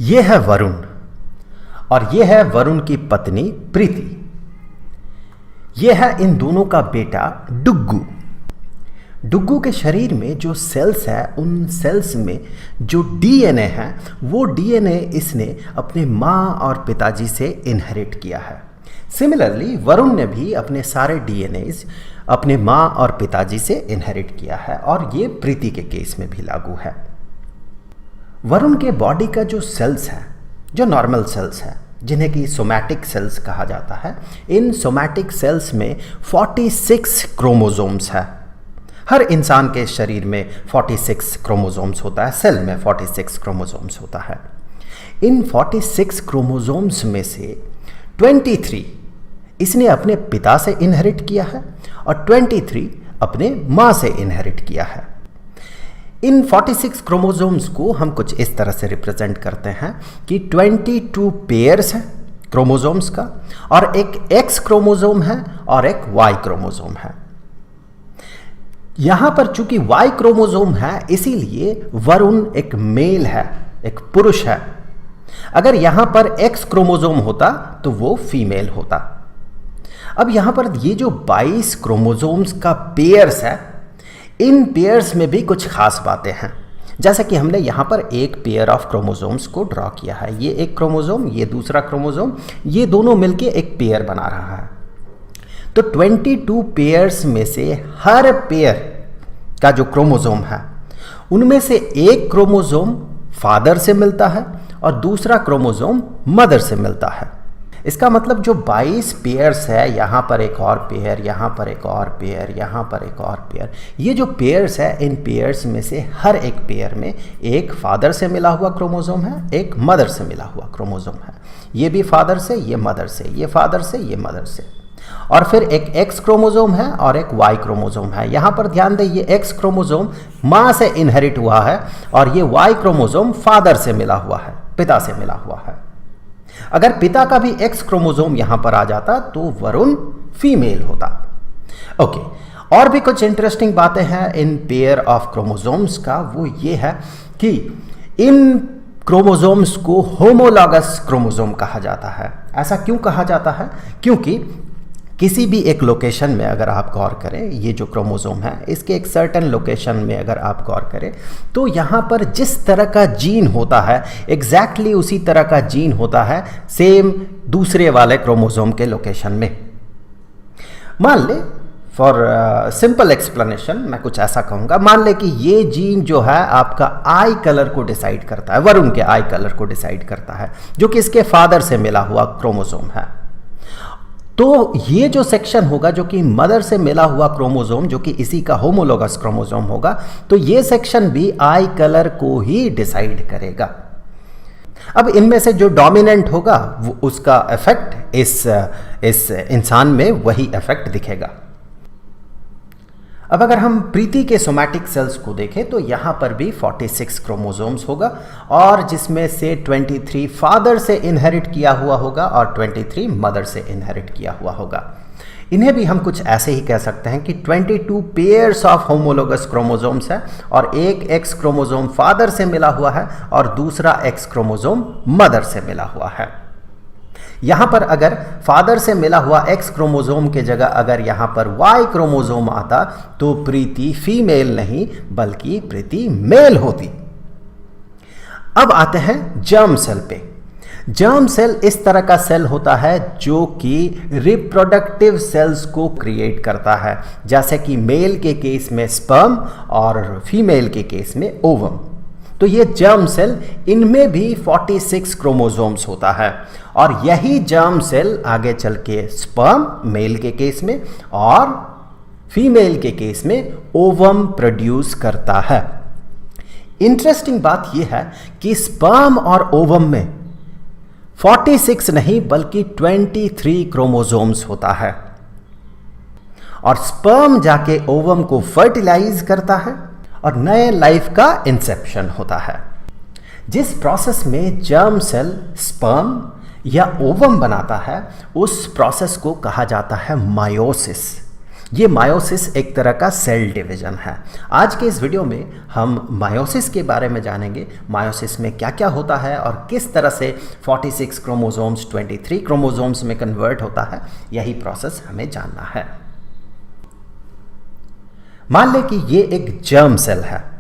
ये है वरुण और ये है वरुण की पत्नी प्रीति। ये है इन दोनों का बेटा डुग्गू। डुग्गू के शरीर में जो सेल्स है उन सेल्स में जो डीएनए है वो डीएनए इसने अपने माँ और पिताजी से इनहेरिट किया है। सिमिलरली वरुण ने भी अपने सारे डीएनएज अपने माँ और पिताजी से इनहेरिट किया है और ये प्रीति के केस में भी लागू है। वरुण के बॉडी का जो सेल्स है, जो नॉर्मल सेल्स है जिन्हें कि सोमैटिक सेल्स कहा जाता है, इन सोमैटिक सेल्स में 46 क्रोमोसोम्स है। हर इंसान के शरीर में 46 क्रोमोसोम्स होता है, सेल में 46 क्रोमोसोम्स होता है। इन 46 क्रोमोसोम्स में से 23 इसने अपने पिता से इनहेरिट किया है और 23 अपने माँ से इनहेरिट किया है। इन 46 क्रोमोसोम्स को हम कुछ इस तरह से रिप्रेजेंट करते हैं कि 22 पेयर्स हैं क्रोमोसोम्स का, और एक एक्स क्रोमोसोम है और एक वाई क्रोमोसोम है। यहां पर चूंकि वाई क्रोमोसोम है इसीलिए वरुण एक मेल है, एक पुरुष है। अगर यहां पर एक्स क्रोमोसोम होता तो वो फीमेल होता। अब यहां पर ये जो 22 क्रोमोसोम्स का पेयर्स है, इन पेयर्स में भी कुछ खास बातें हैं। जैसा कि हमने यहाँ पर एक पेयर ऑफ क्रोमोसोम्स को ड्रॉ किया है, ये एक क्रोमोसोम, ये दूसरा क्रोमोसोम, ये दोनों मिलके एक पेयर बना रहा है। तो 22 पेयर्स में से हर पेयर का जो क्रोमोसोम है उनमें से एक क्रोमोसोम फादर से मिलता है और दूसरा क्रोमोसोम मदर से मिलता है। इसका मतलब जो 22 पेयर्स है, यहाँ पर एक और पेयर, यहाँ पर एक और पेयर, यहाँ पर एक और पेयर, ये जो पेयर्स है इन पेयर्स में से हर एक पेयर में एक फादर से मिला हुआ क्रोमोसोम है, एक मदर से मिला हुआ क्रोमोसोम है। ये भी फादर से, ये मदर से, ये फादर से, ये मदर से। और फिर एक एक्स क्रोमोसोम है और एक वाई क्रोमोसोम है। यहाँ पर ध्यान दें, ये एक्स क्रोमोसोम माँ से इनहेरिट हुआ है और ये वाई क्रोमोसोम फादर से मिला हुआ है, पिता से मिला हुआ है। अगर पिता का भी एक्स क्रोमोसोम यहां पर आ जाता तो वरुण फीमेल होता। ओके, और भी कुछ इंटरेस्टिंग बातें हैं इन पेयर ऑफ क्रोमोसोम्स का। वो ये है कि इन क्रोमोसोम्स को होमोलॉगस क्रोमोसोम कहा जाता है। ऐसा क्यों कहा जाता है? क्योंकि किसी भी एक लोकेशन में अगर आप गौर करें, ये जो क्रोमोसोम है इसके एक सर्टेन लोकेशन में अगर आप गौर करें तो यहाँ पर जिस तरह का जीन होता है एग्जैक्टली उसी तरह का जीन होता है सेम दूसरे वाले क्रोमोसोम के लोकेशन में। मान ले, फॉर सिंपल एक्सप्लेनेशन मैं कुछ ऐसा कहूँगा, मान ले कि ये जीन जो है आपका आई कलर को डिसाइड करता है, वरुण के आई कलर को डिसाइड करता है, जो कि इसके फादर से मिला हुआ क्रोमोसोम है। तो ये जो सेक्शन होगा जो कि मदर से मिला हुआ क्रोमोसोम, जो कि इसी का होमोलोगस क्रोमोसोम होगा, तो ये सेक्शन भी आई कलर को ही डिसाइड करेगा। अब इनमें से जो डोमिनेंट होगा वो उसका इफेक्ट इस इंसान में वही इफेक्ट दिखेगा। अब अगर हम प्रीति के सोमैटिक सेल्स को देखें तो यहाँ पर भी 46 क्रोमोसोम्स होगा और जिसमें से 23 फादर से इनहेरिट किया हुआ होगा और 23 मदर से इनहेरिट किया हुआ होगा। इन्हें भी हम कुछ ऐसे ही कह सकते हैं कि 22 पेयर्स ऑफ होमोलोगस क्रोमोसोम्स है और एक एक्स क्रोमोसोम फादर से मिला हुआ है और दूसरा एक्स क्रोमोसोम मदर से मिला हुआ है। यहां पर अगर फादर से मिला हुआ एक्स क्रोमोसोम के जगह अगर यहां पर वाई क्रोमोसोम आता तो प्रीति फीमेल नहीं बल्कि प्रीति मेल होती। अब आते हैं जर्म सेल पे। जर्म सेल इस तरह का सेल होता है जो कि रिप्रोडक्टिव सेल्स को क्रिएट करता है, जैसे कि मेल के केस में स्पर्म और फीमेल के केस में ओवम। तो ये जर्म सेल, इनमें भी 46 क्रोमोसोम्स होता है और यही जर्म सेल आगे चल के स्पर्म मेल के केस में और फीमेल के केस में ओवम प्रोड्यूस करता है। इंटरेस्टिंग बात यह है कि स्पर्म और ओवम में 46 नहीं बल्कि 23 क्रोमोसोम्स होता है और स्पर्म जाके ओवम को फर्टिलाइज करता है और नए लाइफ का इंसेप्शन होता है। जिस प्रोसेस में जर्म सेल स्पर्म या ओवम बनाता है उस प्रोसेस को कहा जाता है मायोसिस। ये मायोसिस एक तरह का सेल डिवीजन है। आज के इस वीडियो में हम मायोसिस के बारे में जानेंगे, मायोसिस में क्या क्या होता है और किस तरह से 46 क्रोमोसोम्स 23 क्रोमोसोम्स में कन्वर्ट होता है, यही प्रोसेस हमें जानना है। मान लें कि ये एक जर्म सेल है।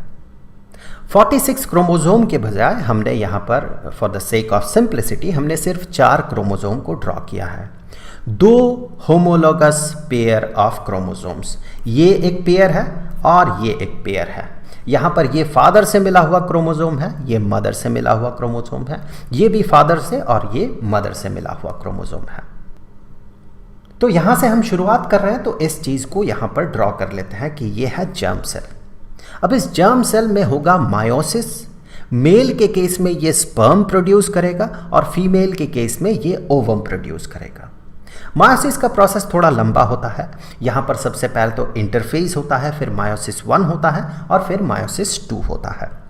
46 क्रोमोसोम के बजाय हमने यहाँ पर for the sake of simplicity हमने सिर्फ 4 क्रोमोसोम को ड्रॉ किया है। 2 होमोलोगस पेयर ऑफ क्रोमोसोम्स, ये एक पेयर है और ये एक पेयर है। यहाँ पर ये फादर से मिला हुआ क्रोमोसोम है, ये मदर से मिला हुआ क्रोमोसोम है, ये भी फादर से और ये मदर से मिला हुआ क्रोमोसोम है। तो यहाँ से हम शुरुआत कर रहे हैं, तो इस चीज़ को यहाँ पर ड्रॉ कर लेते हैं कि ये है जर्म सेल। अब इस जर्म सेल में होगा मायोसिस। मेल के केस में ये स्पर्म प्रोड्यूस करेगा और फीमेल के केस में ये ओवम प्रोड्यूस करेगा। मायोसिस का प्रोसेस थोड़ा लंबा होता है। यहाँ पर सबसे पहले तो इंटरफेज होता है, फिर मायोसिस 1 होता है और फिर मायोसिस 2 होता है।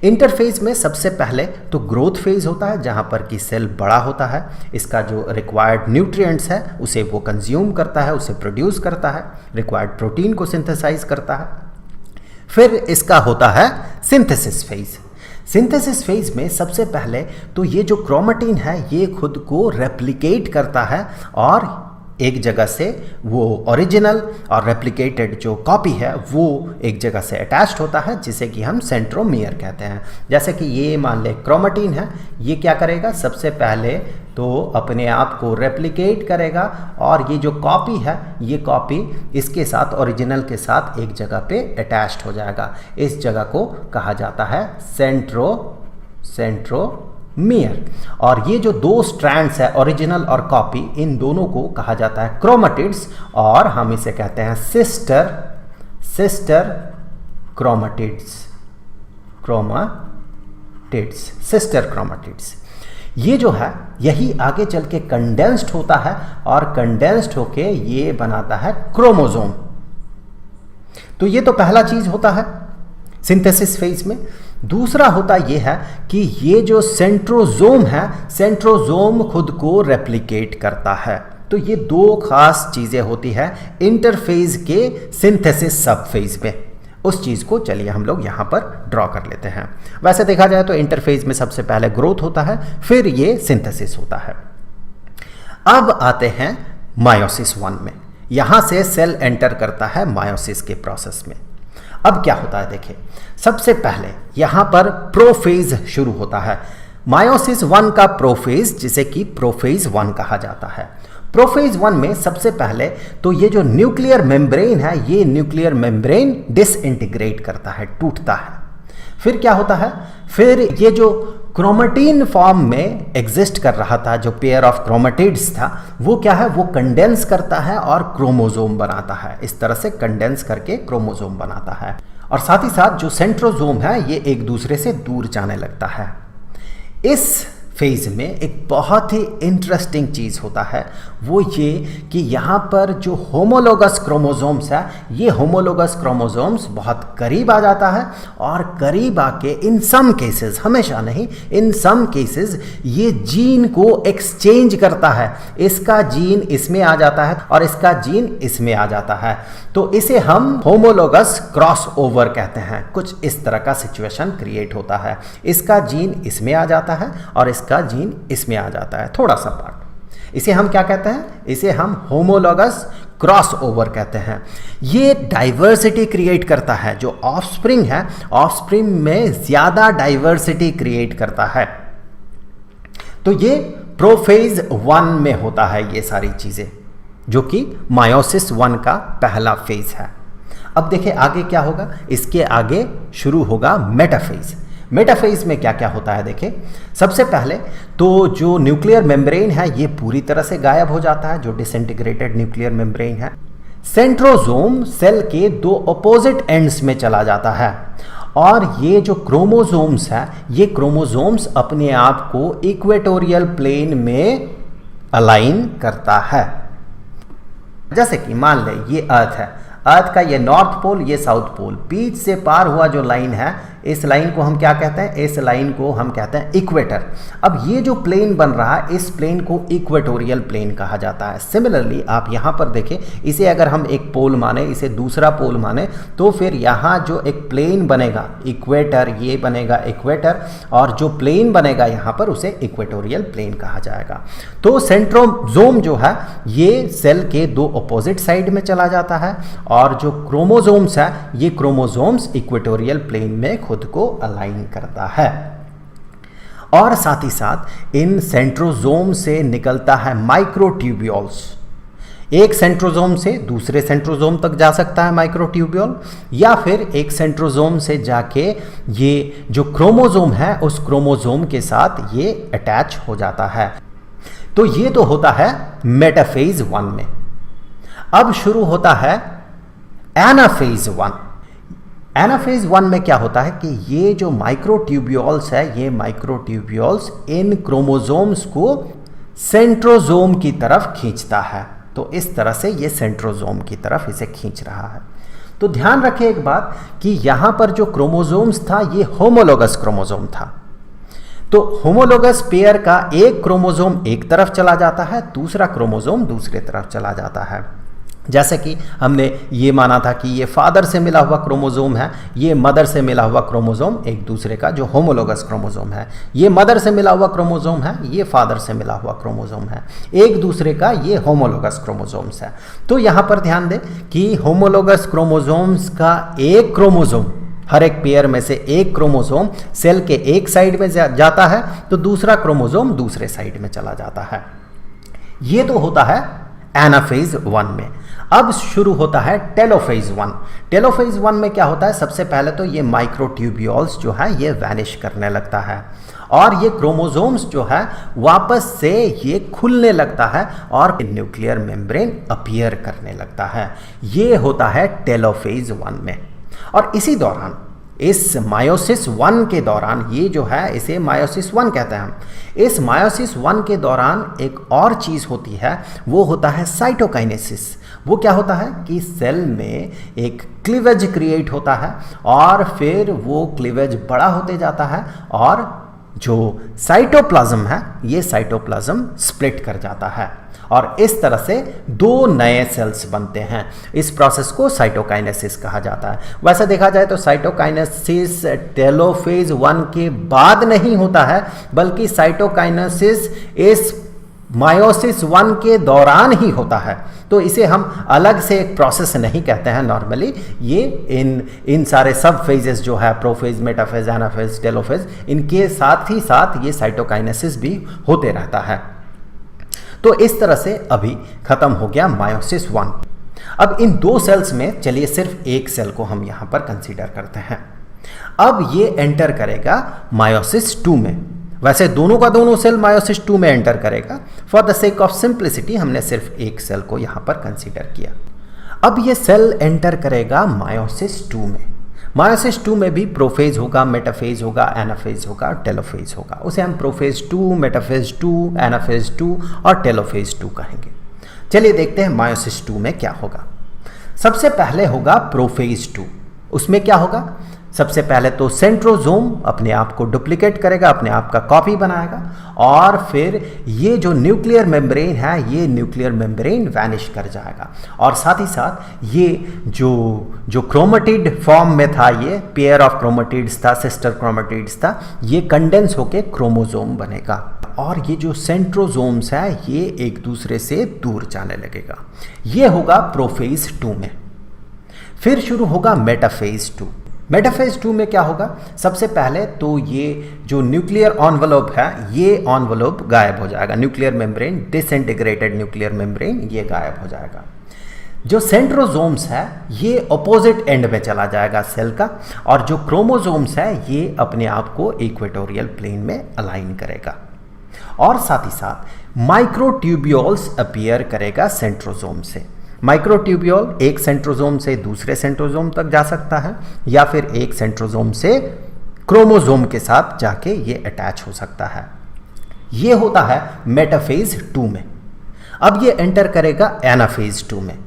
इंटरफेज में सबसे पहले तो ग्रोथ फेज होता है, जहाँ पर कि सेल बड़ा होता है, इसका जो रिक्वायर्ड न्यूट्रिएंट्स है उसे वो कंज्यूम करता है, उसे प्रोड्यूस करता है, रिक्वायर्ड प्रोटीन को सिंथेसाइज करता है। फिर इसका होता है सिंथेसिस फेज। सिंथेसिस फेज में सबसे पहले तो ये जो क्रोमेटिन है ये खुद को रेप्लिकेट करता है और एक जगह से वो ओरिजिनल और रेप्लिकेटेड जो कॉपी है वो एक जगह से अटैच्ड होता है, जिसे कि हम सेंट्रोमियर कहते हैं। जैसे कि ये मान ले क्रोमेटिन है, ये क्या करेगा, सबसे पहले तो अपने आप को रेप्लिकेट करेगा और ये जो कॉपी है ये कॉपी इसके साथ ओरिजिनल के साथ एक जगह पे अटैच्ड हो जाएगा। इस जगह को कहा जाता है सेंट्रोमियर। और ये जो 2 स्ट्रैंड्स है ओरिजिनल और कॉपी, इन दोनों को कहा जाता है क्रोमेटिड्स और हम इसे कहते हैं सिस्टर क्रोमेटिड्स। ये जो है यही आगे चल के कंडेंस्ड होता है और कंडेंस्ड होके ये बनाता है क्रोमोसोम। तो ये तो पहला चीज होता है सिंथेसिस फेज में। दूसरा होता यह है कि ये जो सेंट्रोजोम है, सेंट्रोजोम खुद को रेप्लिकेट करता है। तो ये 2 खास चीजें होती है इंटरफेज के सिंथेसिस सब फेज में। उस चीज को चलिए हम लोग यहां पर ड्रॉ कर लेते हैं। वैसे देखा जाए तो इंटरफेज में सबसे पहले ग्रोथ होता है, फिर ये सिंथेसिस होता है। अब आते हैं मायोसिस 1 में। यहां से सेल एंटर करता है मायोसिस के प्रोसेस में। अब क्या होता है देखिए, सबसे पहले यहां पर प्रोफेज शुरू होता है। मायोसिस 1 का प्रोफेज, जिसे कि प्रोफेज 1 कहा जाता है। प्रोफेज 1 में सबसे पहले तो ये जो न्यूक्लियर मेम्ब्रेन है, ये न्यूक्लियर मेम्ब्रेन डिसइंटीग्रेट करता है, टूटता है। फिर क्या होता है, फिर ये जो क्रोमेटिन फॉर्म में एग्जिस्ट कर रहा था, जो पेयर ऑफ क्रोमेटिड्स था, वो क्या है, वो कंडेंस करता है और क्रोमोसोम बनाता है। इस तरह से कंडेंस करके क्रोमोसोम बनाता है और साथ ही साथ जो सेंट्रोजोम है ये एक दूसरे से दूर जाने लगता है। इस फेज में एक बहुत ही इंटरेस्टिंग चीज़ होता है, वो ये कि यहाँ पर जो होमोलोगस क्रोमोसोम्स है, ये होमोलोगस क्रोमोसोम्स बहुत करीब आ जाता है और करीब आके इन सम केसेस, हमेशा नहीं, इन सम केसेस ये जीन को एक्सचेंज करता है। इसका जीन इसमें आ जाता है और इसका जीन इसमें आ जाता है। तो इसे हम होमोलोगस क्रॉस ओवर कहते हैं। कुछ इस तरह का सिचुएशन क्रिएट होता है, इसका जीन इसमें आ जाता है और इसका जीन इसमें आ जाता है, थोड़ा सा पार्ट। इसे हम क्या कहते हैं, इसे हम होमोलोगस क्रॉस ओवर कहते हैं। ये डाइवर्सिटी क्रिएट करता है। जो ऑफस्प्रिंग है, ऑफस्प्रिंग में ज्यादा डाइवर्सिटी क्रिएट करता है। तो ये प्रोफेज 1 में होता है ये सारी चीजें, जो कि मायोसिस 1 का पहला फेज है। अब देखिए आगे क्या होगा, इसके आगे शुरू होगा मेटाफेज। मेटाफेज में क्या क्या होता है देखिए, सबसे पहले तो जो न्यूक्लियर मेम्ब्रेन है ये पूरी तरह से गायब हो जाता है, जो डिसइंटीग्रेटेड न्यूक्लियर मेम्ब्रेन है। सेंट्रोजोम सेल के 2 अपोजिट एंड्स में चला जाता है और ये जो क्रोमोसोम्स है, ये क्रोमोसोम्स अपने आप को इक्वेटोरियल प्लेन में अलाइन करता है। जैसे कि मान ले ये अर्थ है, अर्थ का ये नॉर्थ पोल, ये साउथ पोल, बीच से पार हुआ जो लाइन है, इस लाइन को हम क्या कहते हैं? इस लाइन को हम कहते हैं इक्वेटर। अब ये जो प्लेन बन रहा है, इस प्लेन को इक्वेटोरियल प्लेन कहा जाता है। सिमिलरली आप यहाँ पर देखें, इसे अगर हम एक पोल माने, इसे दूसरा पोल माने, तो फिर यहाँ जो एक प्लेन बनेगा इक्वेटर, ये बनेगा इक्वेटर, और जो प्लेन बनेगा यहाँ पर उसे इक्वेटोरियल प्लेन कहा जाएगा। तो सेंट्रोसोम जो है ये सेल के दो अपोजिट साइड में चला जाता है, और जो क्रोमोसोम्स है ये क्रोमोसोम्स इक्वेटोरियल प्लेन में खुद को अलाइन करता है। और साथ ही साथ इन सेंट्रोसोम से निकलता है माइक्रोट्यूब्यूल्स। एक सेंट्रोसोम से दूसरे सेंट्रोसोम तक जा सकता है माइक्रोट्यूब्यूल, या फिर एक सेंट्रोसोम से जाके ये जो क्रोमोसोम है उस क्रोमोसोम के साथ ये अटैच हो जाता है। तो ये तो होता है मेटाफेज 1 में। अब शुरू होता है एनाफेज 1। एनाफेज 1 में क्या होता है कि ये जो माइक्रोट्यूब्यूल्स है, ये माइक्रोट्यूब्यूल्स इन क्रोमोसोम्स को सेंट्रोसोम की तरफ खींचता है। तो इस तरह से ये सेंट्रोसोम की तरफ इसे खींच रहा है। तो ध्यान रखें एक बात कि यहां पर जो क्रोमोसोम्स था ये होमोलोगस क्रोमोसोम था। तो होमोलोगस पेयर का एक क्रोमोसोम एक तरफ चला जाता है, दूसरा क्रोमोसोम दूसरे तरफ चला जाता है। जैसे कि हमने ये माना था कि ये फादर से मिला हुआ क्रोमोसोम है, ये मदर से मिला हुआ क्रोमोसोम एक दूसरे का जो होमोलोगस क्रोमोसोम है, ये मदर से मिला हुआ क्रोमोसोम है, ये फादर से मिला हुआ क्रोमोसोम है, एक दूसरे का ये होमोलोगस क्रोमोसोम्स है। तो यहाँ पर ध्यान दें कि होमोलोगस क्रोमोसोम्स का एक क्रोमोसोम, हर एक पेयर में से एक क्रोमोसोम सेल के एक साइड में जाता है, तो दूसरा क्रोमोसोम दूसरे साइड में चला जाता है। ये तो होता है एनाफेज 1 में। अब शुरू होता है टेलोफेज 1। टेलोफेज 1 में क्या होता है? सबसे पहले तो ये माइक्रोट्यूब्यूल्स जो है ये वैनिश करने लगता है, और ये क्रोमोसोम्स जो है वापस से ये खुलने लगता है और न्यूक्लियर मेम्ब्रेन अपीयर करने लगता है। ये होता है टेलोफेज 1 में। और इसी दौरान, इस मायोसिस 1 के दौरान, ये जो है इसे मायोसिस 1 कहते हैं हम, इस मायोसिस 1 के दौरान एक और चीज़ होती है, वो होता है साइटोकाइनेसिस। वो क्या होता है कि सेल में एक क्लीवेज क्रिएट होता है, और फिर वो क्लीवेज बड़ा होते जाता है, और जो साइटोप्लाज्म है ये साइटोप्लाज्म स्प्लिट कर जाता है, और इस तरह से दो नए सेल्स बनते हैं। इस प्रोसेस को साइटोकाइनेसिस कहा जाता है। वैसे देखा जाए तो साइटोकाइनेसिस टेलोफेज 1 के बाद नहीं होता है, बल्कि साइटोकाइनेसिस इस मायोसिस 1 के दौरान ही होता है। तो इसे हम अलग से एक प्रोसेस नहीं कहते हैं नॉर्मली। ये इन सारे सब फेजेस जो है, प्रोफेज, मेटाफेज, एनाफेज, टेलोफेज, इनके साथ ही साथ ये साइटोकाइनेसिस भी होते रहता है। तो इस तरह से अभी खत्म हो गया मायोसिस 1। अब इन दो सेल्स में चलिए सिर्फ एक सेल को हम यहां पर कंसीडर करते हैं। अब ये एंटर करेगा मायोसिस 2 में। वैसे दोनों का दोनों सेल मायोसिस 2 में एंटर करेगा। For the sake of simplicity हमने सिर्फ एक सेल को यहां पर कंसीडर किया। अब ये सेल एंटर करेगा मायोसिस 2 में। मायोसिस 2 में भी प्रोफेज होगा, मेटाफेज होगा, एनाफेज होगा, टेलोफेज होगा। उसे हम प्रोफेज 2, मेटाफेज 2, एनाफेज 2 और टेलोफेज 2 कहेंगे। चलिए देखते हैं मायोसिस 2 में क्या होगा। सबसे पहले होगा प्रोफेज 2। उसमें क्या होगा? सबसे पहले तो सेंट्रोसोम अपने आप को डुप्लीकेट करेगा, अपने आप का कॉपी बनाएगा, और फिर ये जो न्यूक्लियर मेम्ब्रेन है ये न्यूक्लियर मेम्ब्रेन वैनिश कर जाएगा, और साथ ही साथ ये जो क्रोमेटिड फॉर्म में था, ये पेयर ऑफ क्रोमेटिड्स था, सिस्टर क्रोमेटिड्स था, ये कंडेंस होके क्रोमोसोम बनेगा, और ये जो सेंट्रोसोम्स है ये एक दूसरे से दूर जाने लगेगा। ये होगा प्रोफेज 2 में। फिर शुरू होगा मेटाफेज 2। मेटाफेज 2 में क्या होगा? सबसे पहले तो ये जो न्यूक्लियर एनवलप है ये एनवलप गायब हो जाएगा, nuclear membrane, disintegrated nuclear membrane ये गायब हो जाएगा। जो सेंट्रोसोम्स है ये अपोजिट एंड में चला जाएगा सेल का, और जो क्रोमोसोम्स है ये अपने आप को इक्वेटोरियल प्लेन में अलाइन करेगा, और साथ ही साथ माइक्रोट्यूब्यूल्स अपीयर करेगा सेंट्रोसोम से। माइक्रोट्यूब्यूल एक सेंट्रोसोम से दूसरे सेंट्रोसोम तक जा सकता है, या फिर एक सेंट्रोसोम से क्रोमोसोम के साथ जाके ये अटैच हो सकता है। ये होता है मेटाफेज 2 में। अब ये एंटर करेगा एनाफेज 2 में।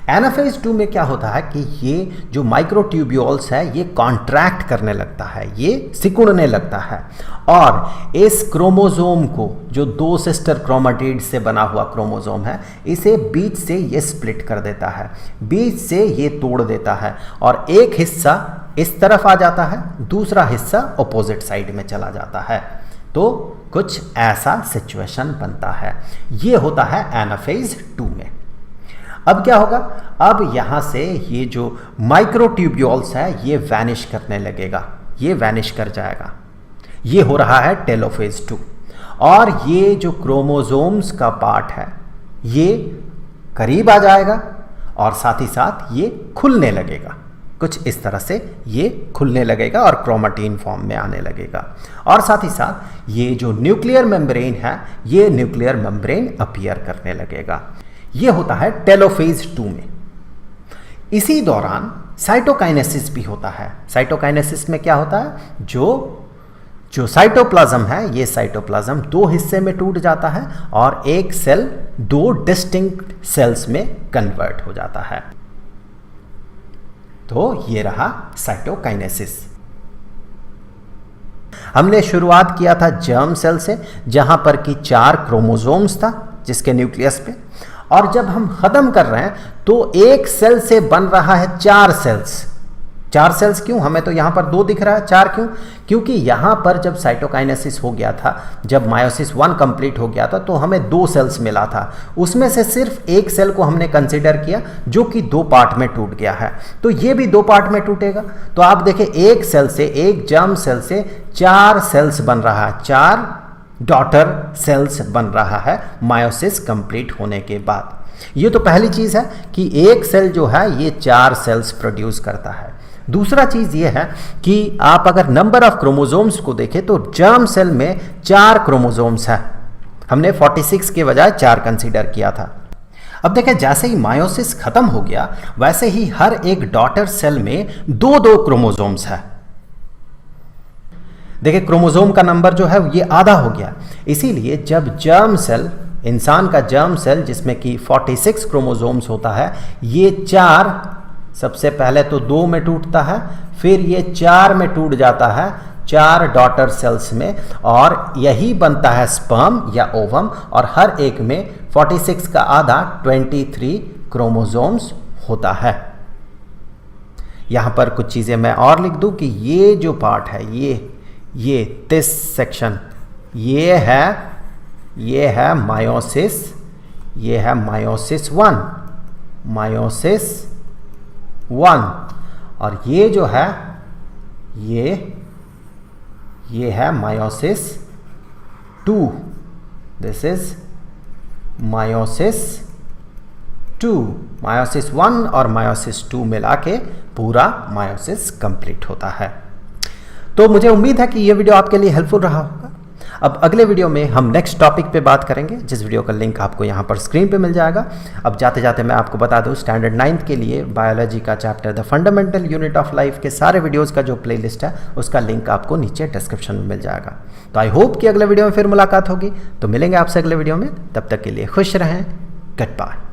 एनाफेज 2 में क्या होता है कि ये जो माइक्रोट्यूब्यूल्स है ये कॉन्ट्रैक्ट करने लगता है, ये सिकुड़ने लगता है और इस क्रोमोसोम को, जो 2 सिस्टर क्रोमेटिड से बना हुआ क्रोमोसोम है, इसे बीच से ये स्प्लिट कर देता है, बीच से ये तोड़ देता है और एक हिस्सा इस तरफ आ जाता है, दूसरा हिस्सा ऑपोजिट साइड में चला जाता है। तो कुछ ऐसा सिचुएशन बनता है। ये होता है एनाफेज 2 में। अब क्या होगा, अब यहां से ये जो माइक्रोट्यूब्यूल्स है ये वैनिश करने लगेगा, ये वैनिश कर जाएगा। ये हो रहा है टेलोफेज 2 और ये जो क्रोमोसोम्स का पार्ट है ये करीब आ जाएगा और साथ ही साथ ये खुलने लगेगा। कुछ इस तरह से ये खुलने लगेगा और क्रोमेटिन फॉर्म में आने लगेगा और साथ ही साथ ये जो न्यूक्लियर मेम्ब्रेन है ये न्यूक्लियर मेम्ब्रेन अपीयर करने लगेगा। ये होता है टेलोफेज 2 में। इसी दौरान साइटोकाइनेसिस भी होता है। साइटोकाइनेसिस में क्या होता है, जो साइटोप्लाज्म है ये साइटोप्लाज्म 2 हिस्से में टूट जाता है और एक सेल 2 डिस्टिंक्ट सेल्स में कन्वर्ट हो जाता है। तो ये रहा साइटोकाइनेसिस। हमने शुरुआत किया था जर्म सेल से, जहां पर कि 4 क्रोमोसोम्स था जिसके न्यूक्लियस पे, और जब हम खत्म कर रहे हैं तो एक सेल से बन रहा है 4 सेल्स। 4 सेल्स क्यों, हमें तो यहां पर 2 दिख रहा है, 4 क्यों? क्योंकि यहां पर जब साइटोकाइनेसिस हो गया था, जब मायोसिस 1 कंप्लीट हो गया था तो हमें 2 सेल्स मिला था। उसमें से सिर्फ एक सेल को हमने कंसीडर किया जो कि 2 पार्ट में टूट गया है, तो ये भी 2 पार्ट में टूटेगा। तो आप देखें, एक सेल से, एक जर्म सेल से 4 सेल्स बन रहा है, 4 डॉटर सेल्स बन रहा है मायोसिस कंप्लीट होने के बाद। ये तो पहली चीज है कि एक सेल जो है ये 4 सेल्स प्रोड्यूस करता है। दूसरा चीज ये है कि आप अगर नंबर ऑफ क्रोमोसोम्स को देखें तो जर्म सेल में 4 क्रोमोसोम्स है, हमने 46 के बजाय 4 कंसीडर किया था। अब देखें, जैसे ही मायोसिस खत्म हो गया वैसे ही हर एक डॉटर सेल में 2-2 क्रोमोसोम्स है। देखिए, क्रोमोसोम का नंबर जो है ये आधा हो गया। इसीलिए जब जर्म सेल, इंसान का जर्म सेल जिसमें कि 46 क्रोमोसोम्स होता है, ये 4 सबसे पहले तो 2 में टूटता है, फिर ये 4 में टूट जाता है, 4 डॉटर सेल्स में, और यही बनता है स्पर्म या ओवम, और हर एक में 46 का आधा 23 क्रोमोसोम्स होता है। यहां पर कुछ चीजें मैं और लिख दूं कि ये जो पार्ट है, ये दिस सेक्शन, ये है मायोसिस, ये है मायोसिस 1, और ये जो है ये है meiosis 2। This is meiosis 2। Meiosis 1 और मायोसिस 2 मिला के पूरा मायोसिस कंप्लीट होता है। तो मुझे उम्मीद है कि यह वीडियो आपके लिए हेल्पफुल रहा होगा। अब अगले वीडियो में हम नेक्स्ट टॉपिक पे बात करेंगे, जिस वीडियो का लिंक आपको यहाँ पर स्क्रीन पे मिल जाएगा। अब जाते जाते मैं आपको बता दूँ, स्टैंडर्ड 9th के लिए बायोलॉजी का chapter the fundamental unit of life के सारे वीडियोज़ का जो प्लेलिस्ट है उसका लिंक आपको नीचे डिस्क्रिप्शन में मिल जाएगा। तो आई होप कि अगले वीडियो में फिर मुलाकात होगी। तो मिलेंगे आपसे अगले वीडियो में, तब तक के लिए खुश रहें। Good bye.